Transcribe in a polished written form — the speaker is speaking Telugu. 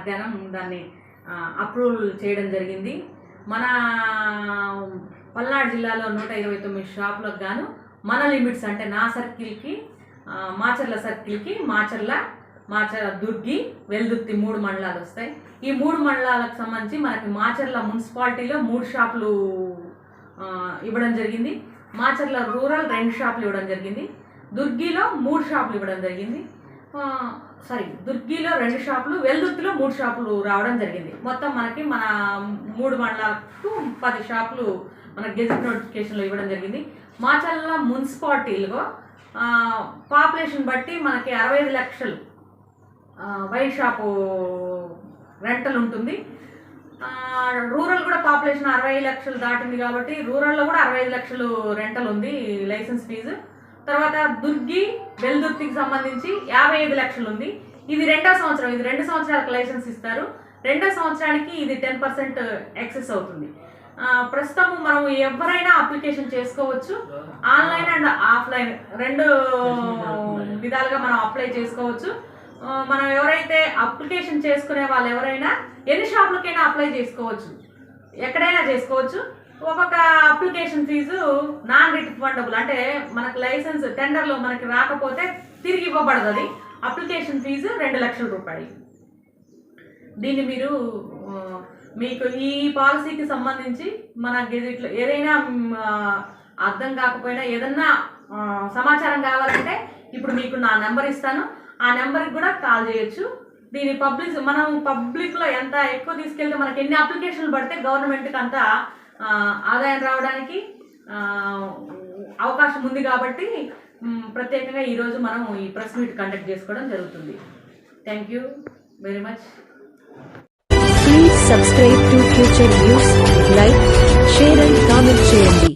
మధ్యాహ్నం దాన్ని అప్రూవల్ చేయడం జరిగింది. మన పల్నాడు జిల్లాలో 129 షాపులకు గాను మన లిమిట్స్ అంటే నా సర్కిల్కి, మాచర్ల సర్కిల్కి, మాచర్ల దుర్గి, వెల్దుర్తి 3 మండలాలు వస్తాయి. ఈ 3 మండలాలకు సంబంధించి మనకి మాచర్ల మున్సిపాలిటీలో 3 షాపులు ఇవ్వడం జరిగింది. మాచర్ల రూరల్ 2 షాపులు ఇవ్వడం జరిగింది. దుర్గిలో 3 షాపులు ఇవ్వడం జరిగింది. దుర్గిలో 2 షాపులు, వెల్దుర్తిలో 3 షాపులు రావడం జరిగింది. మొత్తం మనకి మన 3 మండలాలకు 10 షాపులు మన గెజెట్ నోటిఫికేషన్లో ఇవ్వడం జరిగింది. మాచర్ల మున్సిపాలిటీలో పాపులేషన్ బట్టి మనకి 65 లక్షలు వైన్ షాపు రెంటల్ ఉంటుంది. రూరల్ కూడా పాపులేషన్ 60 లక్షలు దాటింది కాబట్టి రూరల్లో కూడా 65 లక్షలు రెంటల్ ఉంది లైసెన్స్ ఫీజు. తర్వాత దుర్గి, వెల్దుర్తికి సంబంధించి 55 లక్షలు ఉంది. ఇది 2వ సంవత్సరం, ఇది 2 సంవత్సరాలకు లైసెన్స్ ఇస్తారు. 2వ సంవత్సరానికి ఇది 10% ఎక్సెస్ అవుతుంది. ప్రస్తుతం మనం ఎవరైనా అప్లికేషన్ చేసుకోవచ్చు. ఆన్లైన్ అండ్ ఆఫ్లైన్ 2 విధాలుగా మనం అప్లై చేసుకోవచ్చు. మనం ఎవరైతే అప్లికేషన్ చేసుకునే వాళ్ళు ఎవరైనా ఎన్ని షాపులకైనా అప్లై చేసుకోవచ్చు, ఎక్కడైనా చేసుకోవచ్చు. ఒక్కొక్క అప్లికేషన్ ఫీజు నాన్ రిఫండబుల్, అంటే మనకు లైసెన్స్ టెండర్లో మనకి రాకపోతే తిరిగి ఇవ్వబడదు. అది అప్లికేషన్ ఫీజు 2 లక్షల రూపాయలు. దీన్ని మీరు మీకు ఈ పాలసీకి సంబంధించి మన గెజిట్లో ఏదైనా అర్థం కాకపోయినా ఏదన్నా సమాచారం కావాలంటే ఇప్పుడు మీకు నా నెంబర్ ఇస్తాను, ఆ నెంబర్కి కూడా కాల్ చేయొచ్చు. దీని మనం పబ్లిక్లో ఎంత ఎక్కువ తీసుకెళ్తే మనకి ఎన్ని అప్లికేషన్లు పడితే గవర్నమెంట్కి అంత ఆదాయం రావడానికి అవకాశం ఉంది. కాబట్టి ప్రత్యేకంగా ఈరోజు మనం ఈ ప్రెస్ మీట్ కండక్ట్ చేసుకోవడం జరుగుతుంది. Thank you very much. Please subscribe to Future News, like, share and comment చేయండి.